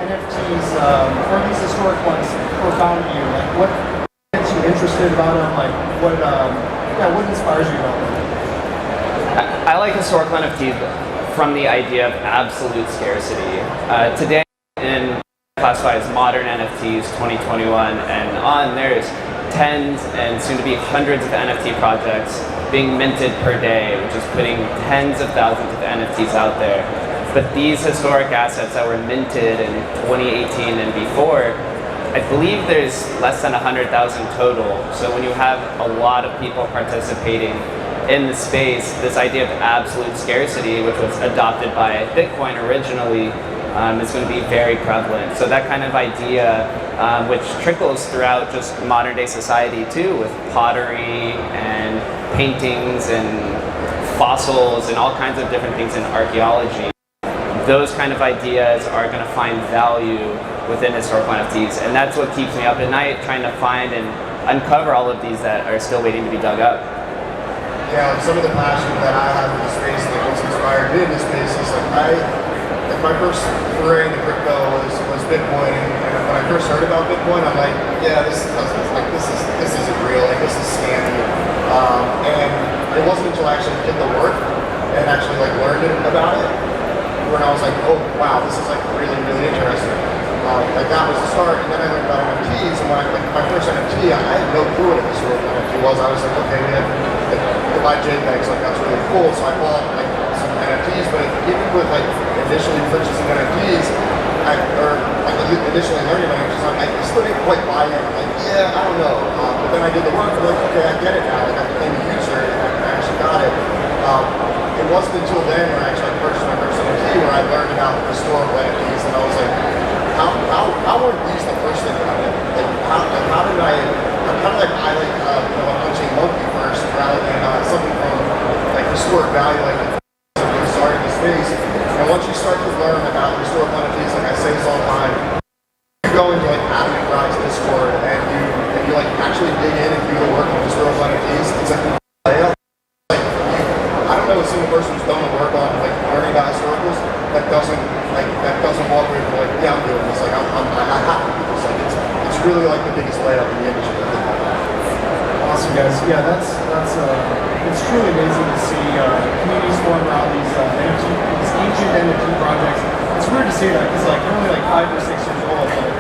NFTs, or these historic ones, profound to you? Like, what gets you interested about them? Like, what inspires you about them? I like historical NFTs from the idea of absolute scarcity. Today, in classified as modern NFTs 2021 and on, there's tens and soon to be hundreds of NFT projects being minted per day, which is putting tens of thousands of NFTs out there. But these historic assets that were minted in 2018 and before, I believe there's less than 100,000 total. So when you have a lot of people participating in the space, this idea of absolute scarcity, which was adopted by Bitcoin originally, is going to be very prevalent. So that kind of idea, which trickles throughout just modern day society too, with pottery and paintings and fossils and all kinds of different things in archaeology. Those kind of ideas are going to find value within historical NFTs, and that's what keeps me up at night, trying to find and uncover all of these that are still waiting to be dug up. Yeah, like some of the passion that I have in the space, like what's inspired me in this space is like my first foray into crypto was Bitcoin, and when I first heard about Bitcoin, I'm like, yeah, this isn't real, like this is scammy. And it wasn't until I actually did the work and actually like learned about it, when I was like, oh wow, this is like really, really interesting. Like that was the start, and then I learned about NFTs, and when my first NFT, I had no clue what a historical NFT was. I was like, okay, we have the buy JPEGs, like that's really cool. So I bought like some NFTs, but even with like initially purchasing NFTs, initially learning about NFTs, I still didn't quite buy it. I'm like, yeah, I don't know. But then I did the work, and I'm like, okay, I get it now. Like I became a user, and I actually got it. It wasn't until then when I actually purchased my first NFT where I learned about historical NFTs, and I was like, how were these the first thing that I did? Like, how did I buy like a punching monkey first rather than something from like historic value, like starting the space? And once you start to learn about historical NFTs, like I say this all the time, you go into like Adam and Brian's Discord and you like actually dig in and do the work on historical NFTs. It's like I don't know a single person who's done the work on like learning about historicals that doesn't walk away from like, yeah, I'm doing this. Like I have to do this. Like it's really like the biggest layup in the industry. Awesome, guys. Yeah, that's it's truly amazing to see communities form around these ancient NFT projects. It's weird to say that because like they're only like 5 or 6 years old. But,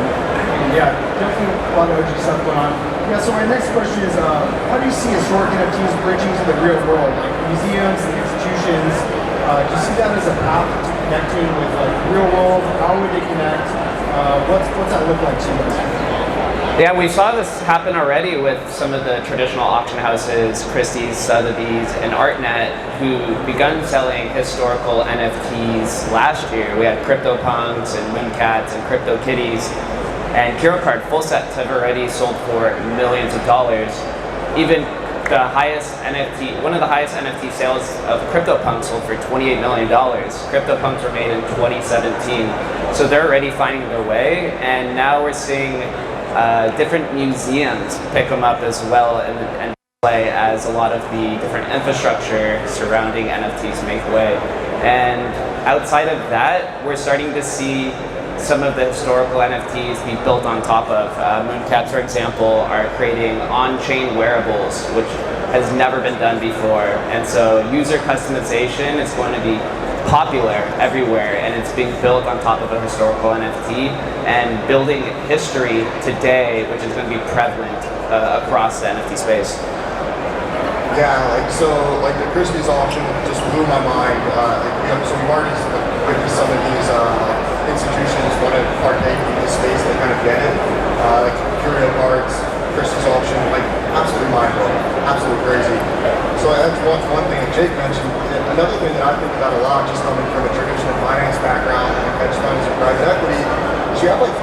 and yeah, definitely a lot of OG stuff going on. Yeah. So my next question is, how do you see historic NFTs bridging to the real world, like museums and institutions? Do you see that as a path to connecting with like the real world? How would they connect? What's that look like to you guys? Yeah, we saw this happen already with some of the traditional auction houses, Christie's, Sotheby's, and ArtNet, who begun selling historical NFTs last year. We had CryptoPunks and Mooncats and CryptoKitties, and HeroCard full sets have already sold for millions of dollars. Even the highest NFT, one of the highest NFT sales of CryptoPunks sold for $28 million. CryptoPunks were made in 2017, so they're already finding their way, and now we're seeing different museums pick them up as well and play as a lot of the different infrastructure surrounding NFTs make way. And outside of that, we're starting to see some of the historical NFTs be built on top of. Mooncats, for example, are creating on-chain wearables, which has never been done before. And so user customization is going to be popular everywhere, and it's being built on top of a historical NFT and building history today, which is going to be prevalent across the NFT space. Yeah, like the Christie's auction just blew my mind. So we've already witnessed some of these institutions want to partake in this space, they kind of get it. Like Curio Cards, Christie's auction, like absolutely mind-blowing, absolutely crazy. So that's one thing that Jake mentioned. Another thing that I think about a lot, just coming from a traditional finance background, like hedge funds and private equity, is you have like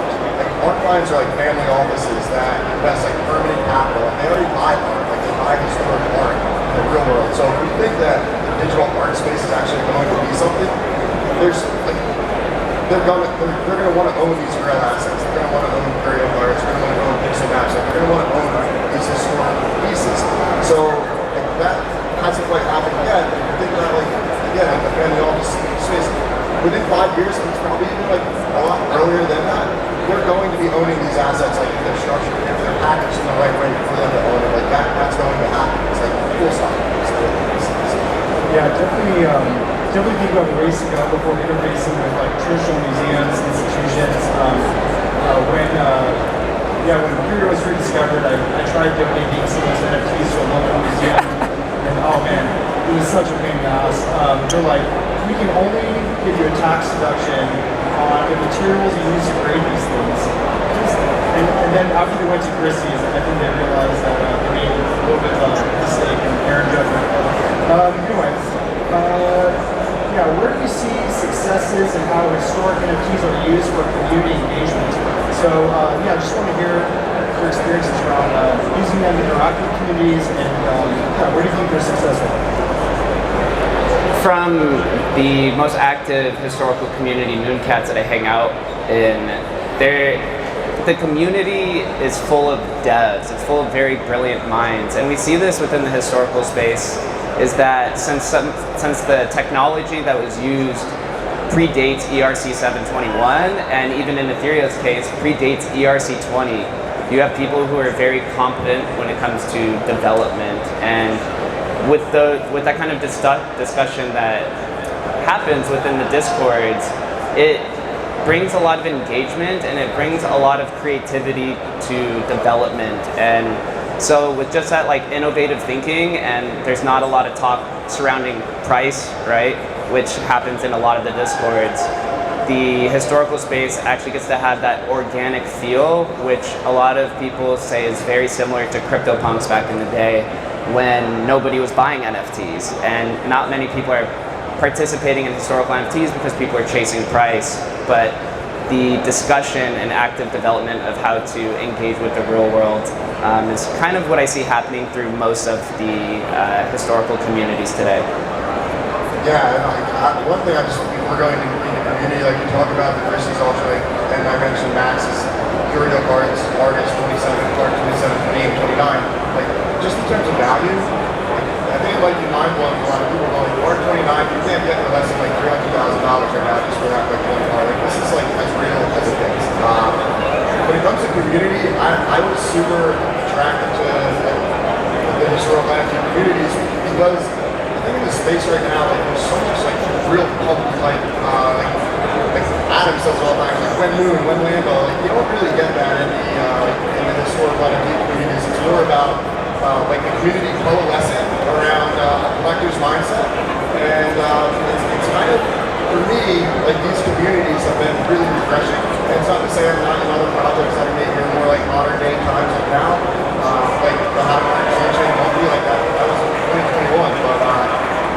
our clients are like family offices that invest like permanent capital, and they already buy art, like they buy historic art in the real world. So if we think that the digital art space is actually going to be something, there's like they're gonna want to own these real assets. They're gonna want to own Curio Cards. They're gonna want to own pixel maps. Like, they're gonna want to own these historical pieces. So like, that hasn't quite happened yet. Think about like again, like the family office space. Within 5 years, it's probably even like owning these assets, like if they're structured, if they're packaged in the right way for them to own it, like that's going to happen. It's like full stop. Yeah, definitely. Definitely think about ways to go before interfacing with like traditional museums, institutions. When Ethereum was rediscovered, I tried donating some of those NFTs to a local museum, and oh man, it was such a pain in the ass. They're like, we can only give you a tax deduction on the materials you use to grade these things. And then after they went to Christie's, I think they realized that they made a little bit of a mistake in their judgment. Where do you see successes and how historic NFTs are used for community engagement? So, just want to hear your experiences around using them to interact with communities, and where do you think they're successful? From the most active historical community, Mooncats, that I hang out in, the community is full of devs. It's full of very brilliant minds, and we see this within the historical space. Is that since the technology that was used predates ERC 721, and even in Ethereum's case predates ERC 20, you have people who are very competent when it comes to development, and with that kind of discussion that happens within the discords, it brings a lot of engagement and it brings a lot of creativity to development. And so with just that like innovative thinking, and there's not a lot of talk surrounding price, right, which happens in a lot of the discords, the historical space actually gets to have that organic feel, which a lot of people say is very similar to CryptoPunks back in the day when nobody was buying NFTs, and not many people are participating in historical NFTs because people are chasing price, but the discussion and active development of how to engage with the real world is kind of what I see happening through most of the historical communities today. Yeah, one thing we're going to the community, like you talk about the Christie's auction, and I mentioned Max's Curio cards, artist 27, card 27, 28, 29. Like, just in terms of value, I think it might be mind-blowing for a lot of people going, card 29, you can't get for less than like $300,000 right now just for that like one card. Like, this is like as real as it gets. When it comes to community, I was super attracted to the historical NFT communities because I think in the space right now, like there's so much like real public like Adam says all the time, like when Moon, when Lambo, like you don't really get that in the historical NFT communities. It's more about like the community coalescing around a collector's mindset, and it's kind of, for me, like these communities have been really refreshing. And it's not to say I'm not in other projects that are making more like modern day times like now, like the Hot Chain won't be like that. That was in 2021, but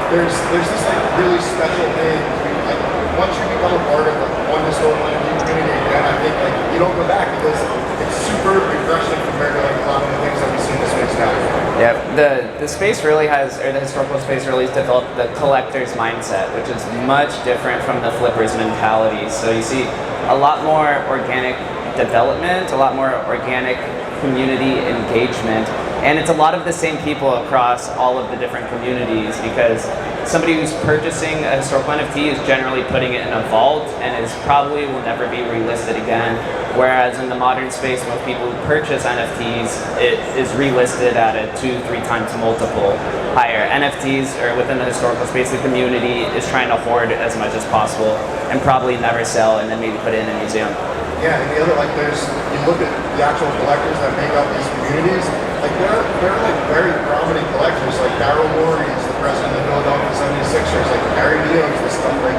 there's this like really special thing. Like once you become a part of like one historical NFT community, again, I think like you don't go back because it's super refreshing compared to like a lot of the things that we see in the space now. Yeah, the space really has, or the historical space really has developed the collector's mindset, which is much different from the flipper's mentality. So you see a lot more organic development, a lot more organic community engagement, and it's a lot of the same people across all of the different communities, because somebody who's purchasing a historical NFT is generally putting it in a vault and is probably will never be relisted again. Whereas in the modern space, most people who purchase NFTs, it is relisted at a 2-3 times multiple higher. NFTs, or within the historical space, the community is trying to hoard as much as possible and probably never sell and then maybe put it in a museum. Yeah, and the other, like, you look at the actual collectors that make up these communities, like, they're like very prominent collectors, like Daryl Morey is the president of the Philadelphia 76ers, like Gary Neal's and stuff, like,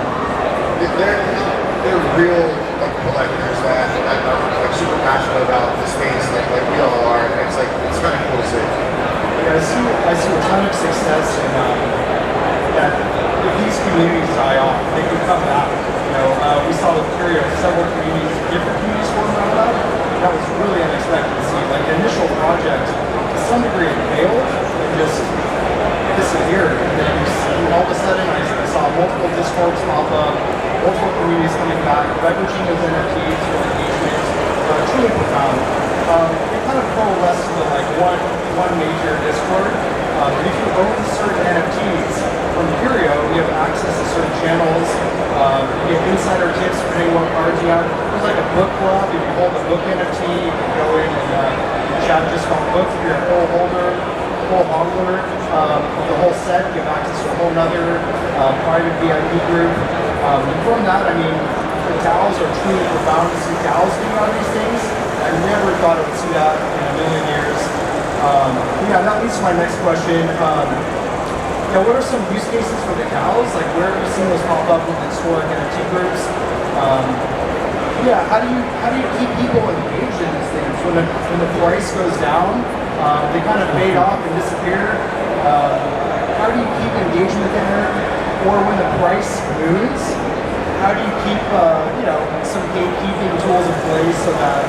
they're real, like, collectors that are, like, super passionate about the space, like we all are, and it's kind of cool to see. Yeah, I see a ton of success in that if these communities die off, they can come back. You know, we saw with Curio several communities, different communities formed out of that. That was really unexpected to see. Like the initial project, to some degree, it failed and just disappeared. And then all of a sudden, I saw multiple discords pop up, multiple communities coming back, leveraging those NFTs for engagement. Truly profound. It kind of coalesced to like one major Discord. If you own certain NFTs from Curio, you have access to certain channels. You get insider tips depending on what cards you have. There's like a book club. If you hold a book NFT, you can go in and chat just about books. If you're a whole holder, whole hongler of the whole set, you have access to a whole nother private VIP group. From that, I mean, the DAOs are truly profound to see DAOs doing all these things. I never thought I would see that in a million years. Yeah, that leads to my next question. What are some use cases for the DAOs? Like, where have you seen those pop up with historic NFT groups? How do you keep people engaged in these things when the price goes down? They kind of fade off and disappear. How do you keep engagement there? Or when the price moves, how do you keep some gatekeeping tools in place so that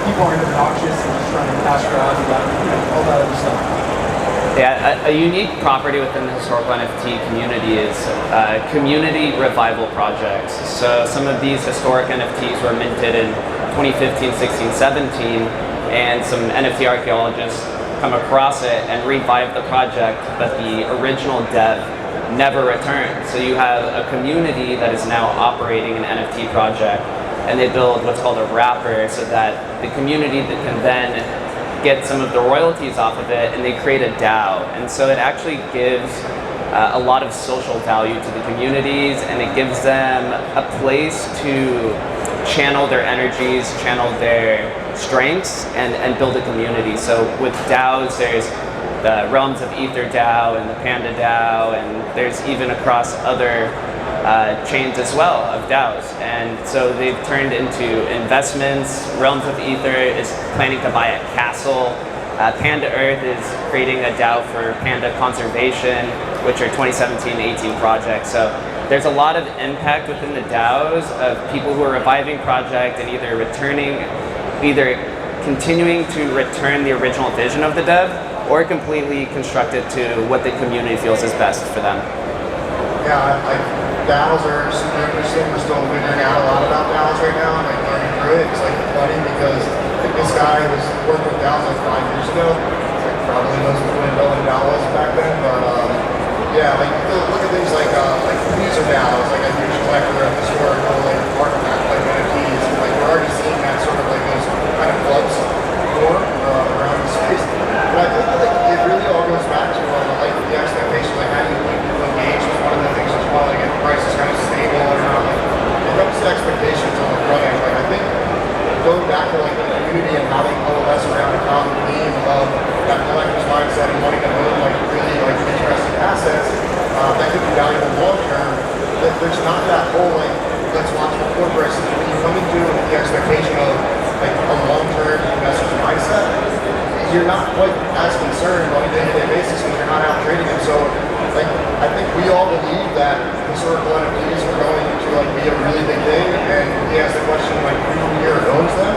people aren't obnoxious and just trying to cash grab and all that other stuff? Yeah, a unique property within the historical NFT community is community revival projects. So some of these historic NFTs were minted in 2015, 16, 17, and some NFT archaeologists come across it and revive the project, but the original dev never returned. So you have a community that is now operating an NFT project, and they build what's called a wrapper so that the community that can then get some of the royalties off of it, and they create a DAO. And so it actually gives a lot of social value to the communities, and it gives them a place to channel their energies, channel their strengths, and build a community. So with DAOs, there's the Realms of Ether DAO and the Panda DAO, and there's even across other chains as well of DAOs. And so they've turned into investments. Realms of Ether is planning to buy a castle. Panda Earth is creating a DAO for panda conservation, which are 2017-18 projects. So there's a lot of impact within the DAOs of people who are reviving project and either continuing to return the original vision of the dev, or completely construct it to what the community feels is best for them. Yeah, DAOs are super interesting. We're still figuring out a lot about DAOs right now, and learning through it. It's funny because this guy was working with DAOs 5 years ago. Probably knows what a DAO was back then, but look at things like user DAOs, like a huge collector of historical artifact, like NFTs. We're already seeing that sort of those kind of clubs form around the space. But I think it really all goes back to the expectation, how do you keep people engaged is one of the things as well. If the price is kind of stable or not, it comes to expectations on the front end. I think going back to the community and how they coalesce around a common theme of that collector's mindset and wanting to own really interesting assets that could be valuable long term. There's not that whole let's watch the corporate. When you come into the expectation of a long term investor's mindset, you're not quite as concerned on a day-to-day basis when you're not out trading them. So, I think we all believe that historical NFTs are going to be a really big thing. And he asked the question who here owns them?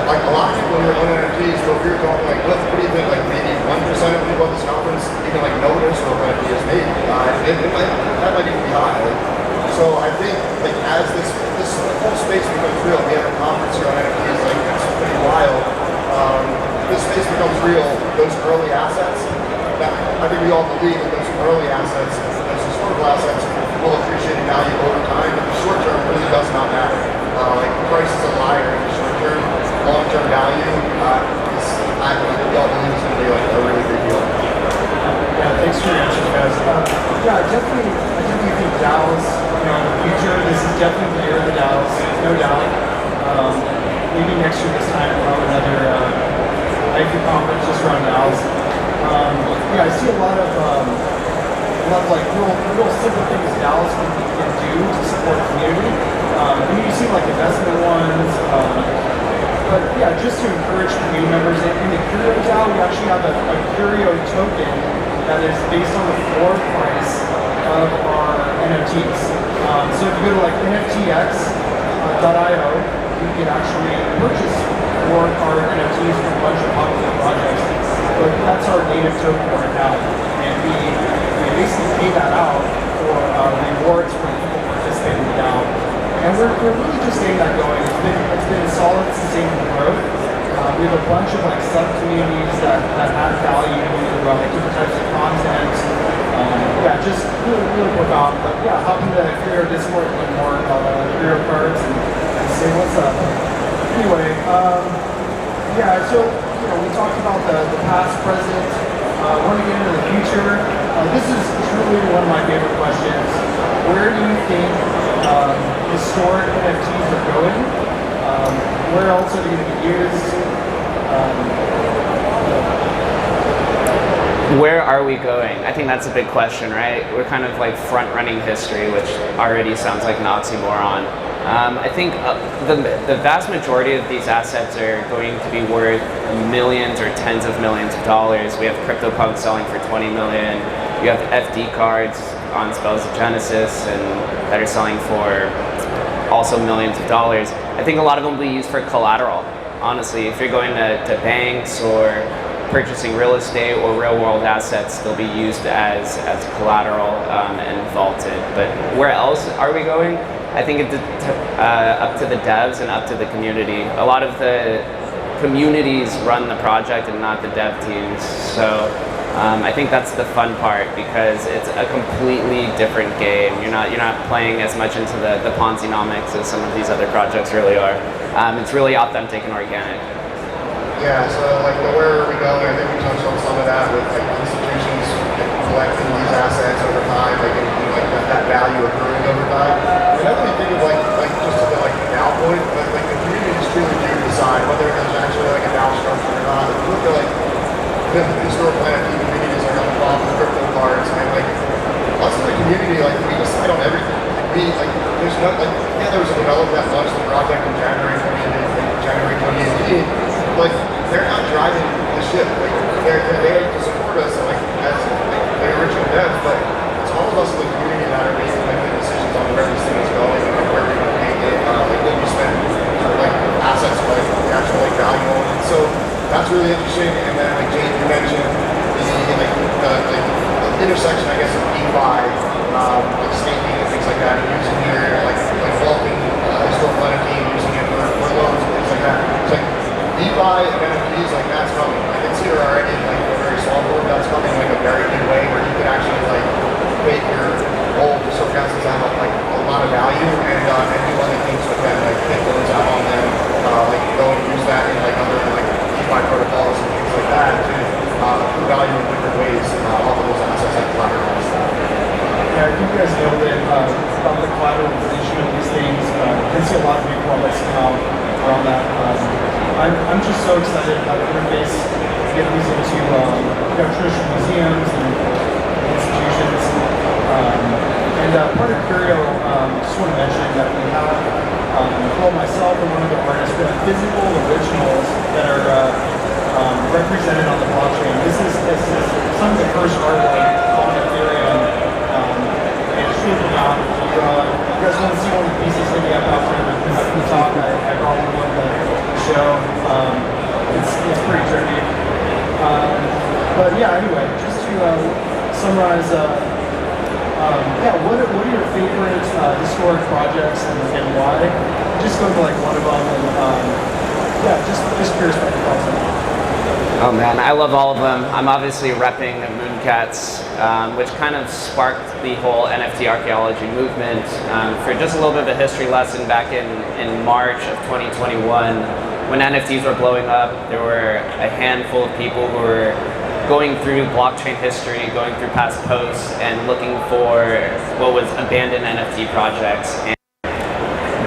A lot of people here own NFTs, but we were talking what do you think? Maybe 1% of people at this conference even know what historical NFT is. Maybe that might even be high. So I think as this whole space becomes real, we have a conference here on NFTs. It's pretty wild. This space becomes real, those early assets, I think we all believe that those early assets, those historical assets, will appreciate in value over time, but the short term really does not matter. Price is a liar in the short term. Long term value I think we all believe is going to be a really big deal. Yeah, thanks for your answers, guys. I definitely think DAOs, in the future, this is definitely the year of the DAOs, no doubt. Maybe next year this time we'll have another IQ conference just around DAOs. I see a lot of real simple things DAOs can do to support the community. You see investment ones, but just to encourage community members. In the Curio DAO, we actually have a Curio token that is based on the floor price of our NFTs. So if you go to NFTX.io, you can actually purchase more card NFTs from a bunch of popular projects. But that's our native token right now, and we basically pay that out for rewards for people participating in the DAO. And we're really just getting that going. It's been solid, sustainable growth. We have a bunch of sub-communities that add value to different types of content. Just really profound. But hop into the Curio Discord and learn more about Curio cards and Say what's up. Anyway, yeah, so we talked about the past, present. I want to get into the future. This is truly one of my favorite questions. Where do you think historic NFTs are going? Where else are they going to be used? Where are we going? I think that's a big question, right? We're kind of like front-running history, which already sounds like an oxymoron. I think the vast majority of these assets are going to be worth millions or tens of millions of dollars. We have CryptoPunks selling for 20 million. You have FD cards on Spells of Genesis and that are selling for also millions of dollars. I think a lot of them will be used for collateral. Honestly, if you're going to banks or purchasing real estate or real world assets, they'll be used as collateral and vaulted. But where else are we going? I think it's up to the devs and up to the community. A lot of the communities run the project and not the dev teams. So I think that's the fun part because it's a completely different game. You're not playing as much into the Ponzi-nomics as some of these other projects really are. It's really authentic and organic. Yeah, so like where are we going? I think we touched on some of that with like institutions collecting these assets over time, like that value accruing over time. And I really think of like just the like now point, but like the communities truly do decide whether there's actually like a now structure or not. If you look at like the historical NFT communities are coming off with crypto cards and like us as a community, like we decide on everything. Like we like there's not like there was a developer that launched the project in January 2018. Like they're not driving the ship. Like they're there to support us like as like the original devs, but it's all of us in the community that are making like the decisions on where this thing is going and where we're going to make it, like what we spend for like assets, like the actual like value on it. So that's really interesting. And then like Jake, you mentioned the intersection, I guess, of DeFi, like staking and things like that, and using your like vaulting historical NFT and using it for loans and things like that. It's like DeFi and NFTs, like that's coming. I can see it already in like a very small form. That's coming like a very big way where you can actually like make your old historical assets have like a lot of value and do other things with them, like take loans out on them, like go and use that in like other like DeFi protocols and things like that to accrue value in different ways off of those assets like collateral and stuff. Yeah, I think you guys nailed it about the collateralization of these things. I see a lot of new products come out around that. I'm just so excited about the interface to get these into traditional museums and institutions. And part of Curio, just want to mention that we have, well, myself and one of the artists, we have physical originals that are represented on the blockchain. This is some of the first artwork on Ethereum. And it's really phenomenal. You guys want to see one of the pieces maybe up after the talk? I brought one of the show. It's pretty trippy. But yeah, anyway, just to summarize, what are your favorite historic projects and why? Just go to like one of them and just curious about your thoughts on that. Oh man, I love all of them. I'm obviously repping Mooncats, which kind of sparked the whole NFT archaeology movement. For just a little bit of a history lesson, back in March of 2021, when NFTs were blowing up, there were a handful of people who were going through blockchain history, going through past posts, and looking for what was abandoned NFT projects. And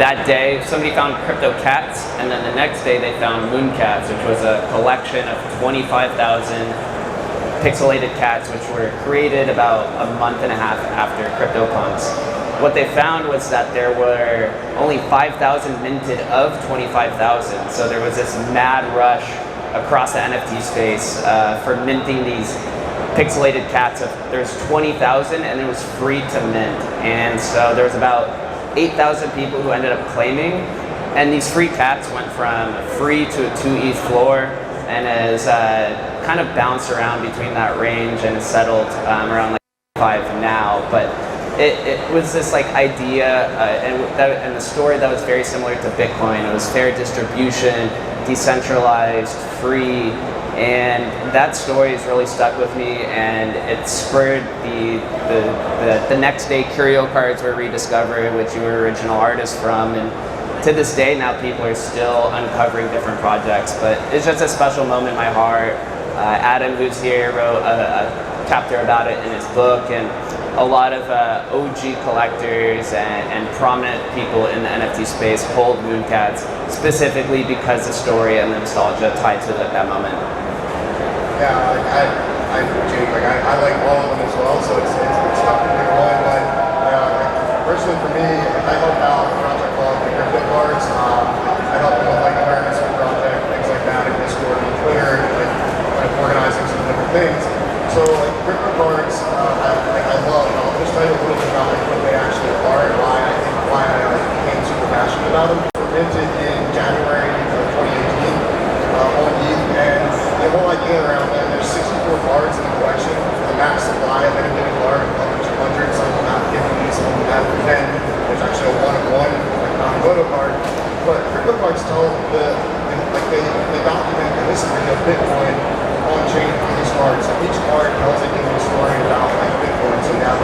that day, somebody found Crypto Cats, and then the next day they found Mooncats, which was a collection of 25,000 pixelated cats, which were created about a month and a half after CryptoPunks. What they found was that there were only 5,000 minted of 25,000, so there was this mad rush across the NFT space for minting these pixelated cats. There's 20,000 and it was free to mint, and so there was about 8,000 people who ended up claiming, and these free cats went from free to a 2 ETH floor and has kind of bounced around between that range and settled around like 5 now. But it was this like idea and the story that was very similar to Bitcoin. It was fair distribution, decentralized, free, and that story has really stuck with me, and it spurred the next day Curio cards were rediscovered, which you were original artist from, and to this day now people are still uncovering different projects, but it's just a special moment in my heart. Adam, who's here, wrote a chapter about it in his book, and a lot of OG collectors and prominent people in the NFT space hold Mooncats specifically because the story and the nostalgia tied to that moment. Yeah, Jake, I like all of them as well, so it's tough to pick one, but personally for me, I helped out a project called the Crypto Cards. I helped them with awareness for the project, things like that, in Discord and Twitter, kind of organizing some different things. So Crypto Cards, I love, and I'll just tell you a little bit about what they actually are and why I became super passionate about them. They were minted in January of 2018 on ETH, and the whole idea around them, there's 64 cards in the collection, the max supply of any given card, up to 200, some of them have 50, some of them have 10. There's actually a one-of-one, non-photo card. But crypto cards tell they document the history of Bitcoin on-chain for these cards. So each card tells a different story about Bitcoin. So you have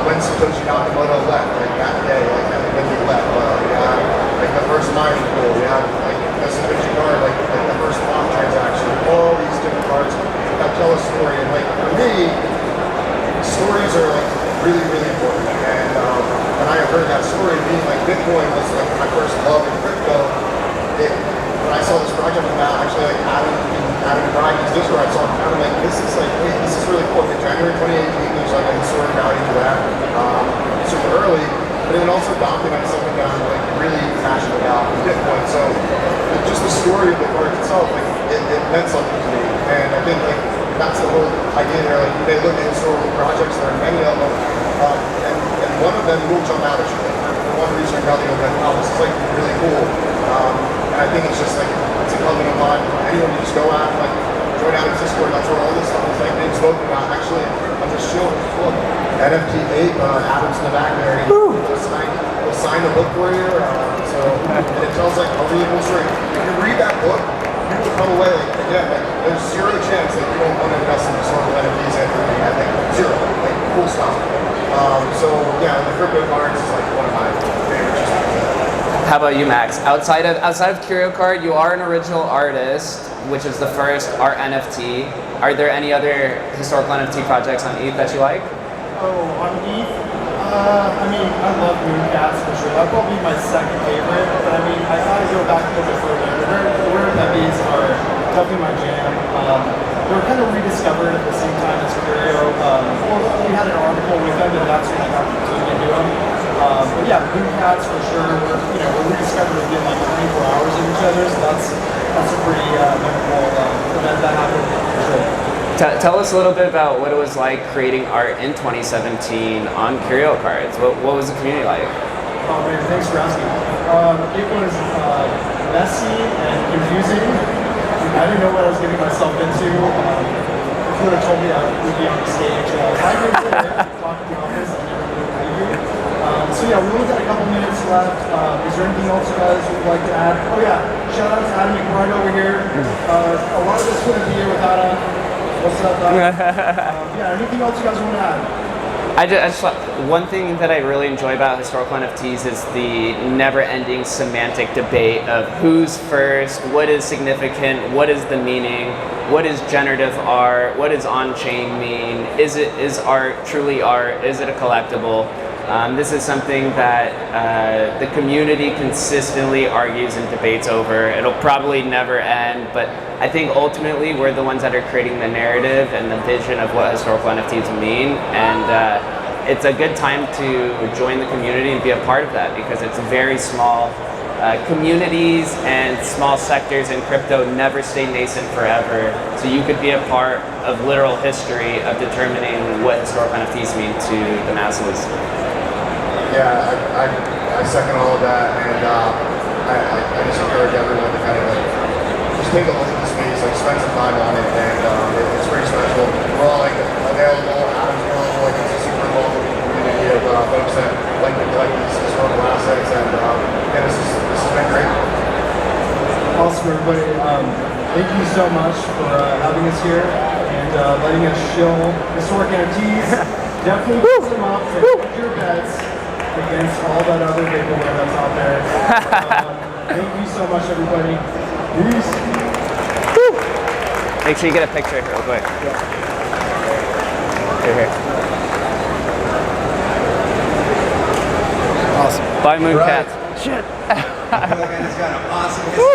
when Satoshi Nakamoto left, that day, when he left. You have the first mining pool. You have the Satoshi card, the first block transaction. All these different cards that tell a story. And for me, stories are really, really important. And when I heard that story, being Bitcoin was my first love in crypto. When I saw this project about actually Adam and Brian use Discord, I saw kind of this is this is really cool. In January 2018, there's a historic value to that. Super early, but it also documents something that I'm really passionate about in Bitcoin. So just the story of the card itself, it meant something to me. And I think that's the whole idea there. They look at historical projects, there are many of them, and one of them will jump out at you. For one reason or another, you'll be like, wow, this is really cool. And I think it's just it's incumbent upon anyone to just go out and join out in Discord. That's where all this stuff is being spoken about. Actually, I'm just showing look, NFT 8, Adam's in the back there. He'll sign the book for you. And it tells a really cool story. If you read that book, you will come away again, there's zero chance that you don't want to invest in historical NFTs and zero, full stop. So yeah, the crypto cards is one of my favorites. How about you, Max? Outside of Curio Card, you are an original artist, which is the first art NFT. Are there any other historical NFT projects on ETH that you like? Oh, on ETH? I love Mooncats for sure. That'd probably be my second favorite, but I gotta go back a little bit further. The rare Peppies are definitely my jam. They were kind of rediscovered at the same time as Curio. We had an article with them, and that's when I got to do them. But yeah, Mooncats for sure. We're rediscovered within 24 hours of each other, so that's a pretty memorable event that happened for sure. Tell us a little bit about what it was like creating art in 2017 on Curio Cards. What was the community like? Oh man, thanks for asking. It was messy and confusing. I didn't know what I was getting myself into. If you would have told me I would be on the stage 5 minutes away talking to the office, I never would have believed you. So yeah, we only got a couple minutes left. Is there anything else you guys would like to add? Oh yeah, shout out to Adam McBride over here. A lot of this wouldn't be here without him. What's up, yeah, anything else you guys want to add? One thing that I really enjoy about historical NFTs is the never-ending semantic debate of who's first, what is significant, what is the meaning, what is generative art, what does on-chain mean, is art truly art, is it a collectible? This is something that the community consistently argues and debates over. It'll probably never end, but I think ultimately we're the ones that are creating the narrative and the vision of what historical NFTs mean, and it's a good time to join the community and be a part of that because it's very small. Communities and small sectors in crypto never stay nascent forever, so you could be a part of literal history of determining what historical NFTs mean to the masses. Yeah, I second all of that, and I just encourage everyone to kind of just take a look at the space, spend some time on it, and it's pretty special. We're all available, Adam's available, it's a super involved community of folks that like to collect these historical assets, and this has been great. Awesome, everybody. Thank you so much for having us here and letting us shill historic NFTs. Definitely put them up to your bets. against all that other vaporware that's out there. Thank you so much, everybody. Peace. Make sure you get a picture real quick. Here. Awesome. Bye, Moon Right. Cats. Shit. I feel like I just got an awesome